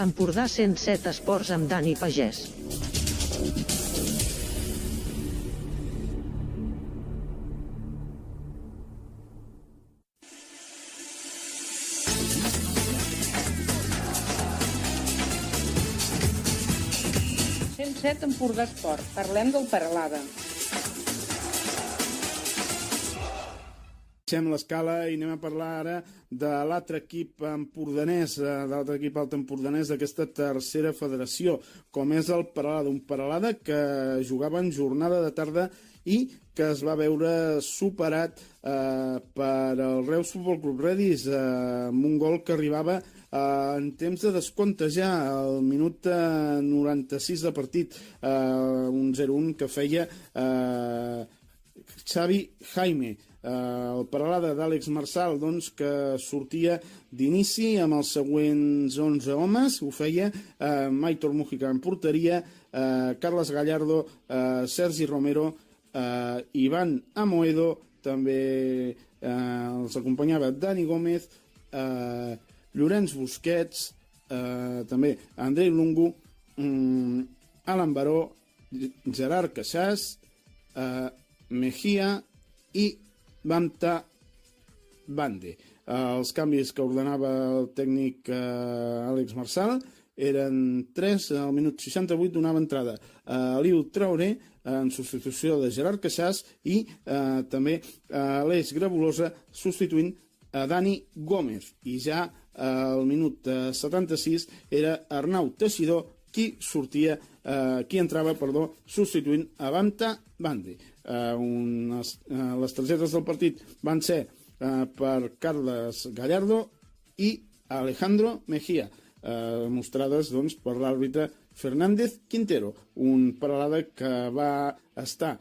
Empordà 107 Esports amb Dani Pagès. Empordà Esport. Parlem del Peralada. Deixem l'escala i anem a parlar ara de l'altre equip empordanès, alta empordanès d'aquesta tercera federació, com és el Peralada. Un Peralada que jugava en jornada de tarda i que es va veure superat per el Reus Futbol Club Redis amb un gol que arribava en temps de descompte ja, al minut 96 de partit, un 0-1 que feia Xavi Jaime. El Peralada d'Àlex Marçal, doncs, que sortia d'inici amb els següents 11 homes. Ho feia Maitor Mújica en porteria, Carles Gallardo, Sergi Romero, Ivan Amoedo, també els acompanyava Dani Gómez, Llorenç Busquets, també Andrei Lungu, Alan Baró, Gerard Caixàs, Mejía i Bamta Bande. Els canvis que ordenava el tècnic Àlex Marçal eren 3. Al minut 68 donava entrada a Aliu Traoré en substitució de Gerard Caixàs i també Aleix Grabolosa substituint a Dani Gómez. I ja al minut 76 era Arnau Teixidor qui entrava substituint a Bamta Bande. Les targetes del partit van ser per Carles Gallardo i Alejandro Mejía, mostrades doncs, per l'àrbitre Fernández Quintero, un Peralada que va estar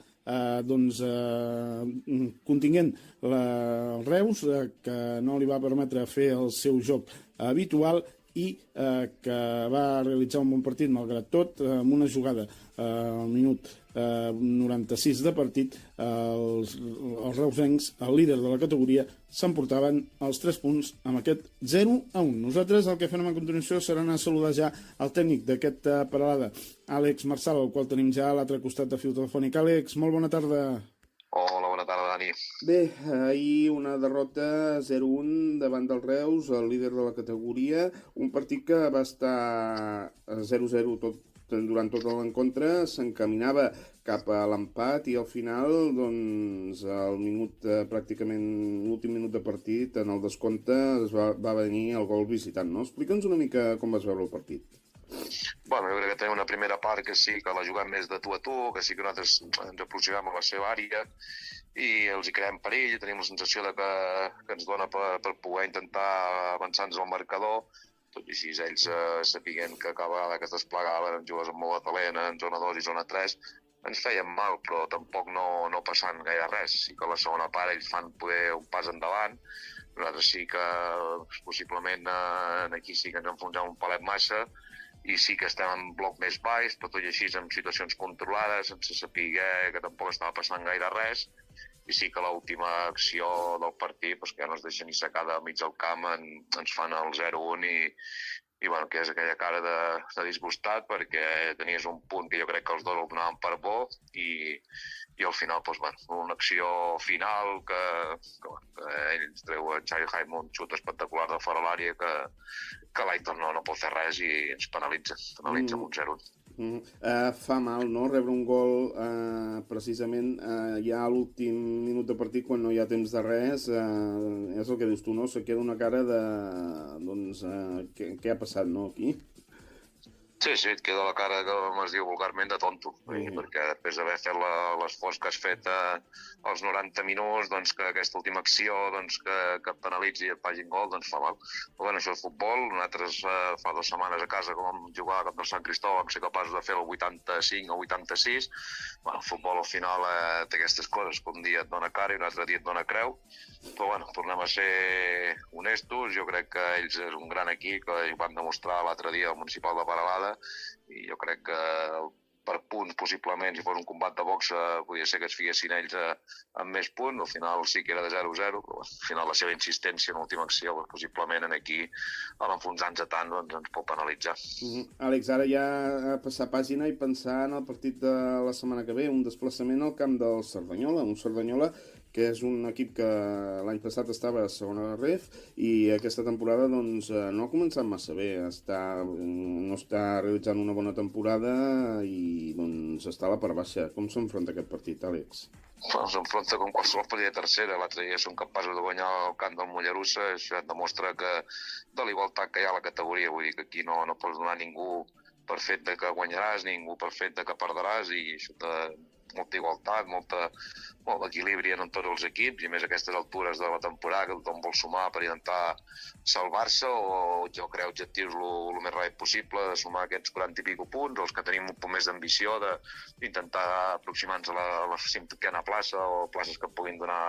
contingent el Reus, que no li va permetre fer el seu joc habitual i que va realitzar un bon partit malgrat tot, amb una jugada al minut 96 de partit. Els reusencs, el líder de la categoria, s'emportaven els 3 punts amb aquest 0-1. Nosaltres el que farem a continuació serà anar a saludar ja el tècnic d'aquest Peralada, Àlex Marçal, el qual tenim ja a l'altre costat de fil telefònic. Àlex, molt bona tarda. Hola, bona tarda, Dani. Bé, ahir una derrota 0-1 davant del Reus, el líder de la categoria, un partit que va estar 0-0 durant tot l'encontre, s'encaminava cap a l'empat i al final, doncs, al minut, pràcticament l'últim minut de partit, en el descompte, va venir el gol visitant, no? Explica'ns una mica com vas veure el partit. Bueno, jo crec que tenim una primera part que sí que la juguem més de tu a tu, que sí que nosaltres ens aproximem a la seva àrea i els hi creem perill, i tenim la sensació de que ens dona per poder intentar avançar-nos al marcador, tot i així ells sapiguent que cada vegada que es desplegaven jugues amb molt de talent en zona 2 i zona 3, ens feien mal, però tampoc no passant gaire res. Sí que a la segona part ells fan poder un pas endavant, nosaltres sí que possiblement aquí sí que ens enfonsem un palet massa, i sí que estem en bloc més baix, però tot i així en situacions controlades, sense saber que tampoc estava passant gaire res, i sí que l'última acció del partit, que ja no es deixa ni secar de mig del camp, ens fan el 0-1 i bueno, que és aquella cara de disgustat, perquè tenies un punt que jo crec que els dos el donaven per bo, i al final, una acció final que ells treu a Xavi Jaime un xut espectacular de fora l'àrea que l'Aitor no pot fer res i ens penalitza amb un 0-1. Fa mal, no?, rebre un gol precisament ja a l'últim minut de partit, quan no hi ha temps de res. És el que dius tu, no? Se queda una cara de... doncs, què ha passat, no, aquí? Sí, et queda la cara, com es diu vulgarment, de tonto, perquè després d'haver fet l'esforç que has fet als 90 minuts, doncs que aquesta última acció que et penalitzi i et pagin gol, doncs fa mal. Però bueno, això és futbol, nosaltres fa 2 setmanes a casa que vam jugar contra el Sant Cristòfol, vam ser capaços de fer el 85 o 86. Bueno, el futbol al final té aquestes coses, que un dia et dona cara i un altre dia et dona creu, però bueno, tornem a ser honestos. Jo crec que ells és un gran equip, que ho van demostrar l'altre dia al Municipal de Peralada, i jo crec que el per punts, possiblement, si fos un combat de boxa, podia ser que es fiquessin ells amb més punts. Al final sí que era de 0-0, però al final la seva insistència en l'última acció, possiblement aquí, a l'enfonsar-nos tant, ens pot penalitzar. Àlex, ara ja passar pàgina i pensar en el partit de la setmana que ve, un desplaçament al camp del Cerdanyola, un Cerdanyola que és un equip que l'any passat estava a segona ref i aquesta temporada doncs, no ha començat massa bé, no està realitzant una bona temporada i doncs, està a la part baixa. Com s'enfronta aquest partit, Àlex? S'enfronta com qualsevol partit de tercera. L'altre dia són capaços de guanyar el camp del Mollerussa. Això demostra que de l'igualtat que hi ha a la categoria, vull dir que aquí no pots donar ningú per fet de que guanyaràs, ningú per fet de que perdràs, i això molta igualtat, molt d'equilibri en tots els equips, i a més a aquestes altures de la temporada que tothom vol sumar per intentar salvar-se, o jo crec objectius el més ràpid possible, de sumar aquests 40 i pico punts, els que tenim un poc més d'ambició d'intentar aproximar-nos a la cinquena plaça o places que puguin donar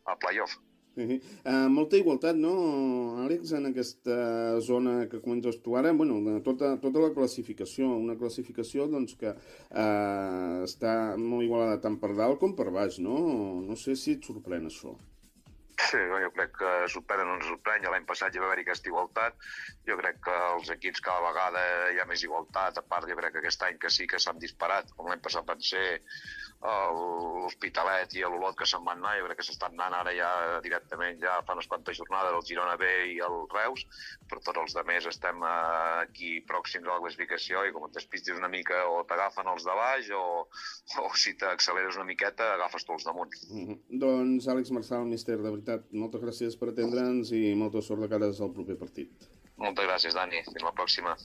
a playoff. Molta igualtat, no, Àlex, en aquesta zona que comentes tu ara? Bueno, tota la classificació, una classificació doncs, que està molt igualada tant per dalt com per baix, no? No sé si et sorprèn això. Sí, jo crec que sorprèn o no ens sorprèn. L'any passat ja va haver-hi aquesta igualtat. Jo crec que els equips cada vegada hi ha més igualtat. A part, jo crec que aquest any que sí que s'han disparat, com l'any passat van ser l'Hospitalet i l'Olot que se'n van anar. Jo crec que s'estan anant ara ja directament, ja fa unes quantes jornades, el Girona B i el Reus, però tots els altres estem aquí pròxims a la classificació i com et despistis una mica o t'agafen els de baix o si t'acceleres una miqueta agafes tu els damunt. Doncs Àlex Marsal, míster, de veritat, moltes gràcies per atendre'ns i molta sort de cares al proper partit. Moltes gràcies, Dani. Fins la pròxima.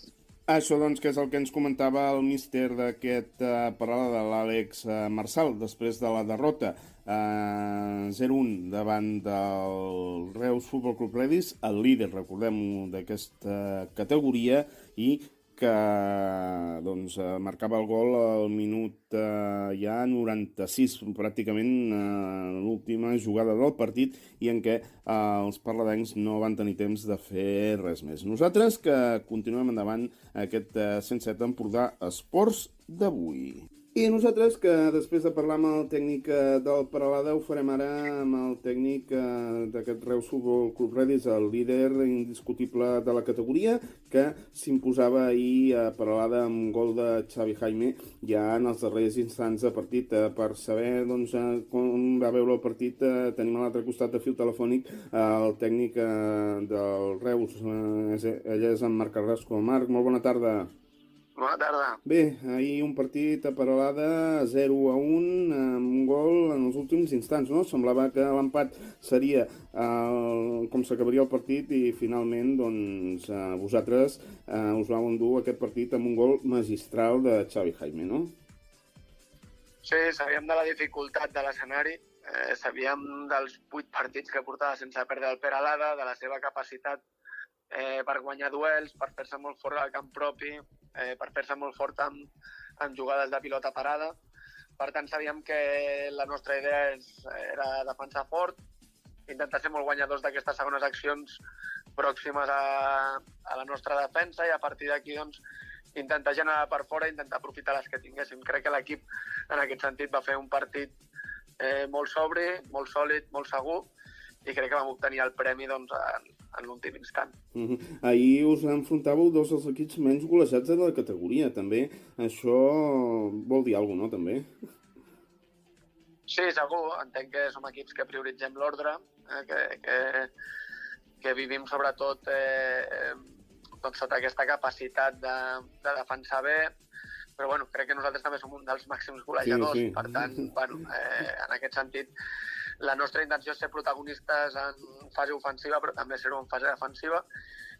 Això, doncs, que és el que ens comentava el míster d'aquest parada de l'Àlex Marsal, després de la derrota 0-1 davant del Reus Futbol Club Redis, el líder, recordem-ho, d'aquesta categoria, i que doncs, marcava el gol al minut ja 96, pràcticament l'última jugada del partit, i en què els parladencs no van tenir temps de fer res més. Nosaltres que continuem endavant aquest 107 Empordà Esports d'avui. I nosaltres, que després de parlar amb el tècnic del Peralada, ho farem ara amb el tècnic d'aquest Reus Futbol Club Redis, el líder indiscutible de la categoria, que s'imposava ahir a Peralada amb gol de Xavi Jaime ja en els darrers instants de partit. Per saber doncs, com va veure el partit, tenim a l'altre costat de fil telefònic el tècnic del Reus, ell és en Marc Carrasco. Marc, molt bona tarda. Bona tarda. Bé, ahir un partit a Peralada 0-1 amb un gol en els últims instants, no? Semblava que l'empat seria com s'acabaria el partit i finalment doncs, vosaltres us vau endur aquest partit amb un gol magistral de Xavi Jaime, no? Sí, sabíem de la dificultat de l'escenari, sabíem dels 8 partits que portava sense perdre el Peralada, de la seva capacitat per guanyar duels, per fer-se molt fort al camp propi, per fer-se molt fort en jugades de pilota parada. Per tant, sabíem que la nostra idea era defensar fort, intentar ser molt guanyadors d'aquestes segones accions pròximes a la nostra defensa, i a partir d'aquí doncs, intentar generar per fora i intentar aprofitar les que tinguéssim. Crec que l'equip en aquest sentit va fer un partit molt sobri, molt sòlid, molt segur, i crec que vam obtenir el premi doncs, en l'últim instant. Ahir us enfrontàveu dos dels equips menys golejats de la categoria, també. Això vol dir alguna cosa, no, també? Sí, segur. Entenc que som equips que prioritzem l'ordre, que vivim sobretot doncs, sota aquesta capacitat de defensar bé, però bueno, crec que nosaltres també som un dels màxims golejadors, sí. Per tant, bueno, en aquest sentit, la nostra intenció és ser protagonistes en fase ofensiva, però també ser-ho en fase defensiva,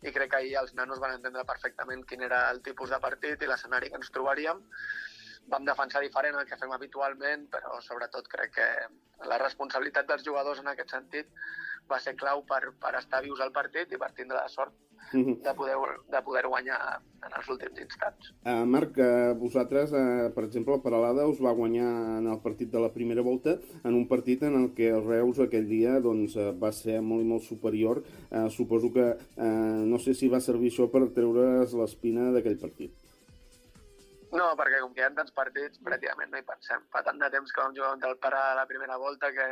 i crec que ahir els nanos van entendre perfectament quin era el tipus de partit i l'escenari que ens trobaríem. Vam defensar diferent el que fem habitualment, però sobretot crec que la responsabilitat dels jugadors en aquest sentit va ser clau per estar vius al partit i per tindre la sort de poder guanyar en els últims instants. Marc, vosaltres, per exemple, el Peralada us va guanyar en el partit de la primera volta, en un partit en el que el Reus aquell dia doncs, va ser molt i molt superior. Suposo que no sé si va servir això per treure's l'espina d'aquell partit. No, perquè com que hi ha tants partits, pràcticament no hi pensem. Fa tant de temps que vam jugar contra el Parà a la primera volta que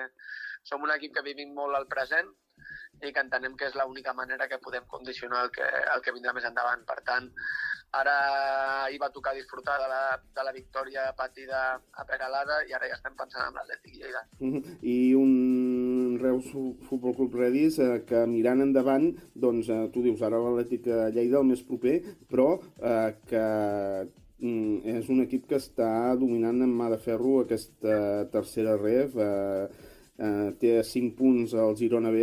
som un equip que vivim molt al present i que entenem que és l'única manera que podem condicionar el que vindrà més endavant. Per tant, ara hi va tocar disfrutar de la victòria patida a Peralada i ara ja estem pensant en l'Atlètic Lleida. I un Reus Futbol Club Redis que mirant endavant, doncs tu dius ara l'Atlètic Lleida el més proper, però que és un equip que està dominant amb mà de ferro aquesta tercera ref, té 5 punts al Girona B,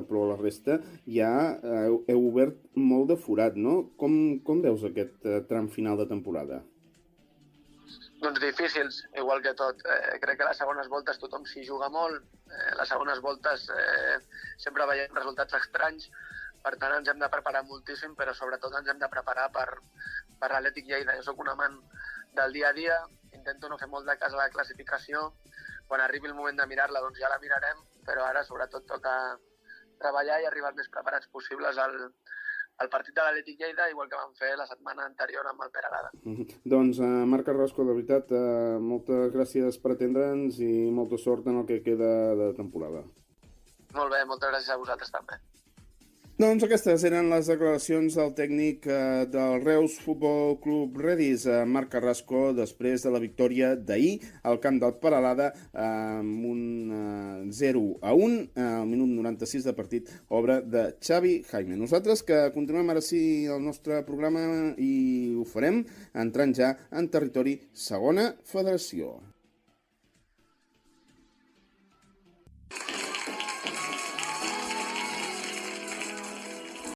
però la resta ja heu obert molt de forat, no? Com veus aquest tram final de temporada? Doncs difícils, igual que tot. Crec que a les segones voltes tothom s'hi juga molt. Les segones voltes sempre veiem resultats estranys, per tant ens hem de preparar moltíssim, però sobretot ens hem de preparar per l'Atlètic Lleida. Jo sóc un amant del dia a dia, intento no fer molt de cas a la classificació. Quan arribi el moment de mirar-la, doncs ja la mirarem, però ara sobretot toca treballar i arribar el més preparats possibles al partit de l'Atlètic Lleida, igual que vam fer la setmana anterior amb el Peralada. Doncs, Marc Carrasco, de veritat, moltes gràcies per atendre'ns i molta sort en el que queda de temporada. Molt bé, moltes gràcies a vosaltres també. Doncs aquestes eren les declaracions del tècnic del Reus Futbol Club Redis, Marc Carrasco, després de la victòria d'ahir al camp del Peralada amb un 0-1 al minut 96 de partit, obra de Xavi Jaime. Nosaltres que continuem ara sí el nostre programa i ho farem entrant ja en territori segona federació.